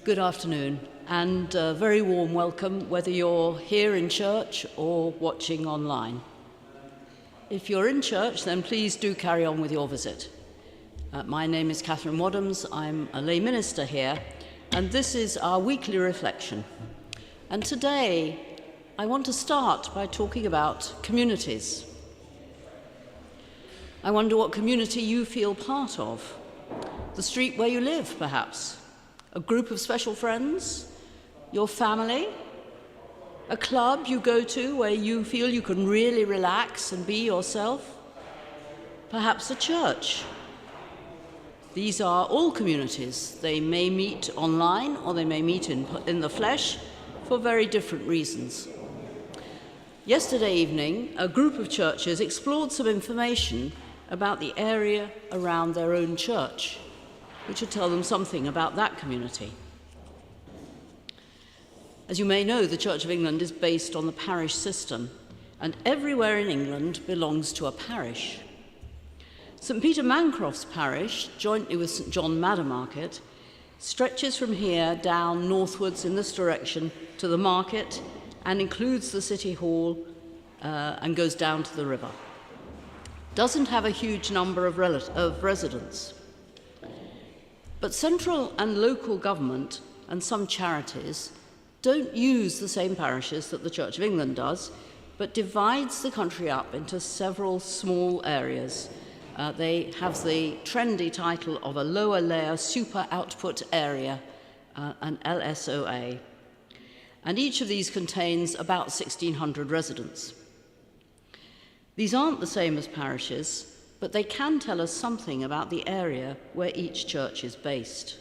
Good afternoon, and a very warm welcome whether you're here in church or watching online. If you're in church, then please do carry on with your visit. My name is Catherine Waddams. I'm a lay minister here, and this is our weekly reflection. And today, I want to start by talking about communities. I wonder what community you feel part of. The street where you live, perhaps. A group of special friends, your family, a club you go to where you feel you can really relax and be yourself, perhaps a church. These are all communities. They may meet online or they may meet in the flesh for very different reasons. Yesterday evening, a group of churches explored some information about the area around their own church, which would tell them something about that community. As you may know, the Church of England is based on the parish system, and everywhere in England belongs to a parish. St. Peter Mancroft's parish, jointly with St. John Maddermarket, stretches from here down northwards in this direction to the market and includes the city hall and goes down to the river. Doesn't have a huge number of residents. But central and local government and some charities don't use the same parishes that the Church of England does, but divides the country up into several small areas. They have the trendy title of a lower layer super output area, an LSOA. And each of these contains about 1,600 residents. These aren't the same as parishes, but they can tell us something about the area where each church is based.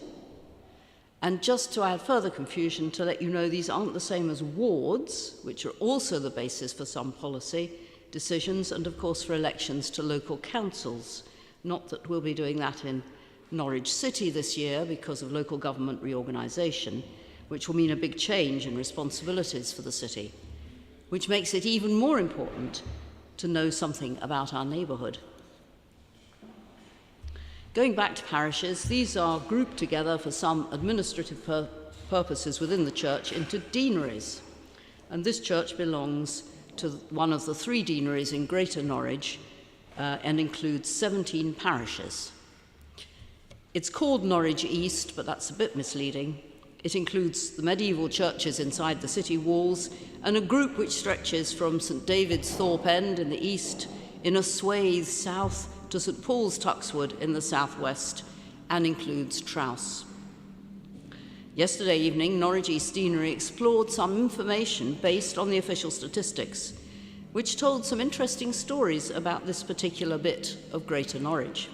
And just to add further confusion, to let you know these aren't the same as wards, which are also the basis for some policy decisions and of course for elections to local councils. Not that we'll be doing that in Norwich City this year because of local government reorganisation, which will mean a big change in responsibilities for the city, which makes it even more important to know something about our neighbourhood. Going back to parishes, these are grouped together for some administrative purposes within the church into deaneries. And this church belongs to one of the 3 deaneries in Greater Norwich and includes 17 parishes. It's called Norwich East, but that's a bit misleading. It includes the medieval churches inside the city walls and a group which stretches from St. David's Thorpe End in the east in a swathe south to St. Paul's Tuxwood in the southwest and includes Trouse. Yesterday evening, Norwich East Deanery explored some information based on the official statistics, which told some interesting stories about this particular bit of Greater Norwich.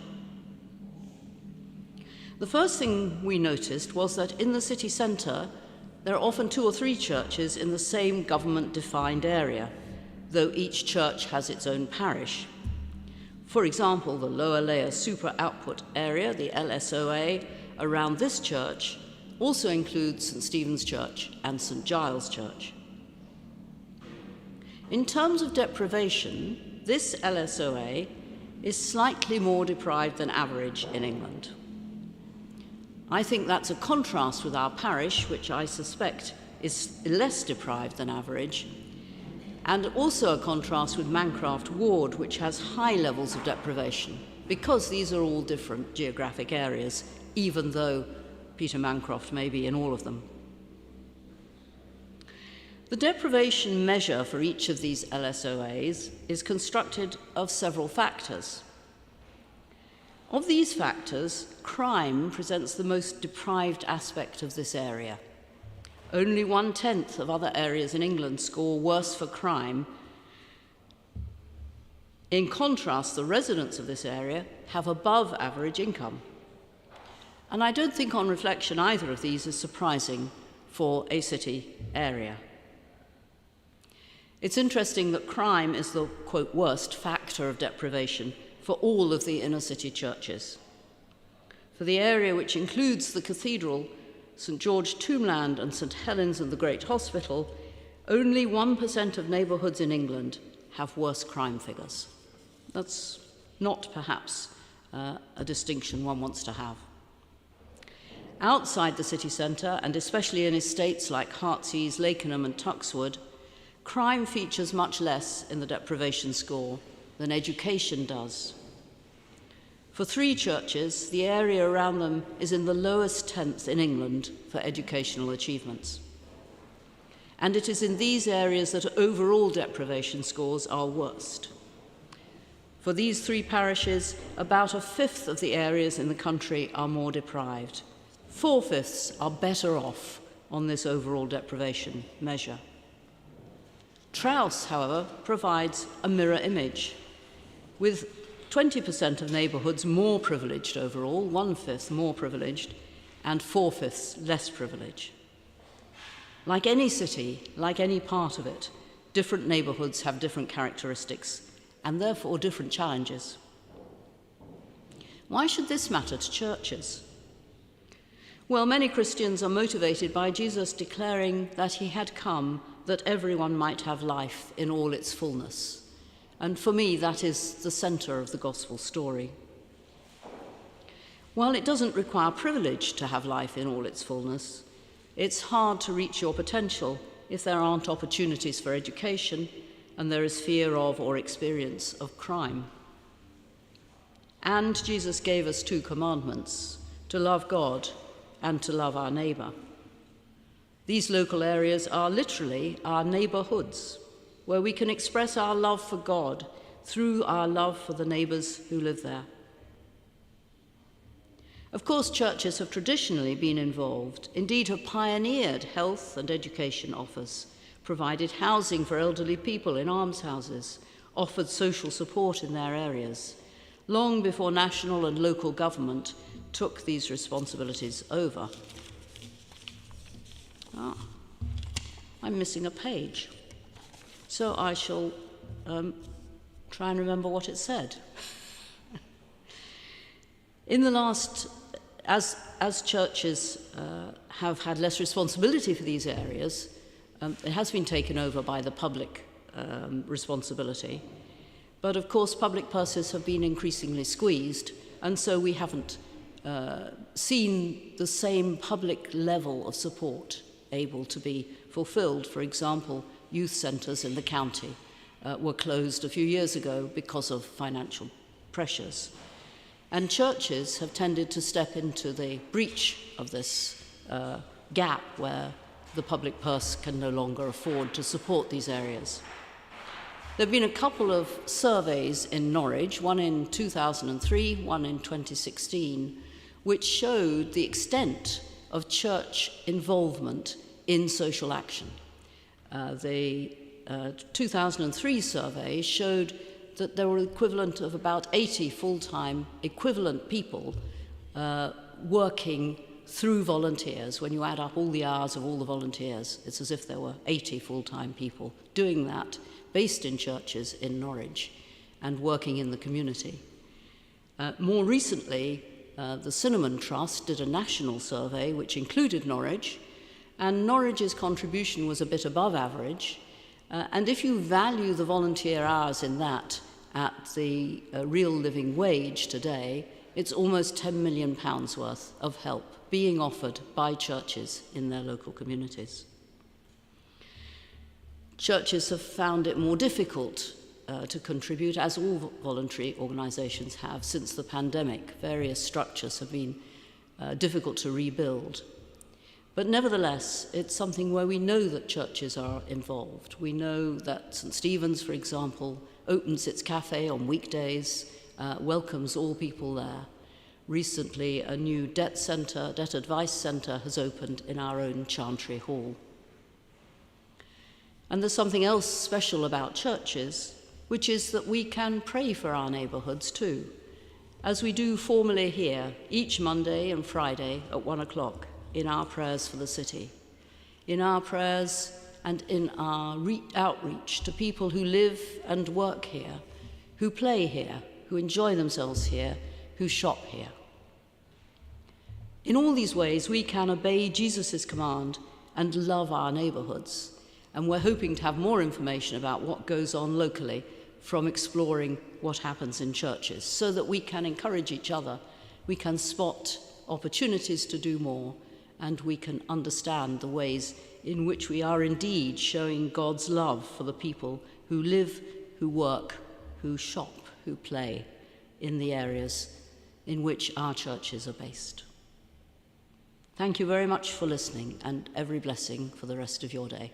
The first thing we noticed was that in the city centre, there are often 2 or 3 churches in the same government-defined area, though each church has its own parish. For example, the lower layer super output area, the LSOA, around this church also includes St. Stephen's Church and St. Giles Church. In terms of deprivation, this LSOA is slightly more deprived than average in England. I think that's a contrast with our parish, which I suspect is less deprived than average, and also a contrast with Mancroft Ward, which has high levels of deprivation, because these are all different geographic areas, even though Peter Mancroft may be in all of them. The deprivation measure for each of these LSOAs is constructed of several factors. Of these factors, crime presents the most deprived aspect of this area. Only 1/10 of other areas in England score worse for crime. In contrast, the residents of this area have above average income. And I don't think on reflection either of these is surprising for a city area. It's interesting that crime is the, quote, worst factor of deprivation for all of the inner city churches. For the area which includes the cathedral, St. George Tombland and St. Helens and the Great Hospital, only 1% of neighbourhoods in England have worse crime figures. That's not perhaps a distinction one wants to have. Outside the city centre, and especially in estates like Heartsease, Lakenham and Tuxwood, crime features much less in the deprivation score than education does. For 3 churches, the area around them is in the lowest 10th in England for educational achievements. And it is in these areas that overall deprivation scores are worst. For these 3 parishes, about 1/5 of the areas in the country are more deprived. 4/5 are better off on this overall deprivation measure. Trouse, however, provides a mirror image, with 20% of neighbourhoods more privileged overall, 1/5 more privileged, and 4/5 less privileged. Like any city, like any part of it, different neighbourhoods have different characteristics and therefore different challenges. Why should this matter to churches? Well, many Christians are motivated by Jesus declaring that he had come that everyone might have life in all its fullness. And for me, that is the centre of the gospel story. While it doesn't require privilege to have life in all its fullness, it's hard to reach your potential if there aren't opportunities for education and there is fear of or experience of crime. And Jesus gave us 2 commandments: to love God and to love our neighbour. These local areas are literally our neighbourhoods, where we can express our love for God through our love for the neighbours who live there. Of course, churches have traditionally been involved, indeed have pioneered health and education offers, provided housing for elderly people in almshouses, offered social support in their areas, long before national and local government took these responsibilities over. I'm missing a page. So I shall try and remember what it said. In the last, as churches have had less responsibility for these areas, it has been taken over by the public responsibility. But of course, public purses have been increasingly squeezed, and so we haven't seen the same public level of support able to be fulfilled. For example, youth centres in the county were closed a few years ago because of financial pressures. And churches have tended to step into the breach of this gap where the public purse can no longer afford to support these areas. There have been a couple of surveys in Norwich, one in 2003, one in 2016, which showed the extent of church involvement in social action. The 2003 survey showed that there were equivalent of about 80 full-time equivalent people working through volunteers. When you add up all the hours of all the volunteers, it's as if there were 80 full-time people doing that, based in churches in Norwich and working in the community. More recently, the Cinnamon Trust did a national survey which included Norwich, and Norwich's contribution was a bit above average. And if you value the volunteer hours in that at the real living wage today, it's almost £10 million worth of help being offered by churches in their local communities. Churches have found it more difficult to contribute, as all voluntary organisations have since the pandemic. Various structures have been difficult to rebuild. But nevertheless, it's something where we know that churches are involved. We know that St. Stephen's, for example, opens its cafe on weekdays, welcomes all people there. Recently, a new debt advice centre has opened in our own Chantry Hall. And there's something else special about churches, which is that we can pray for our neighbourhoods too, as we do formally here each Monday and Friday at 1:00 in our prayers for the city, in our prayers and in our outreach to people who live and work here, who play here, who enjoy themselves here, who shop here. In all these ways, we can obey Jesus' command and love our neighbourhoods. And we're hoping to have more information about what goes on locally from exploring what happens in churches, so that we can encourage each other, we can spot opportunities to do more, and we can understand the ways in which we are indeed showing God's love for the people who live, who work, who shop, who play in the areas in which our churches are based. Thank you very much for listening, and every blessing for the rest of your day.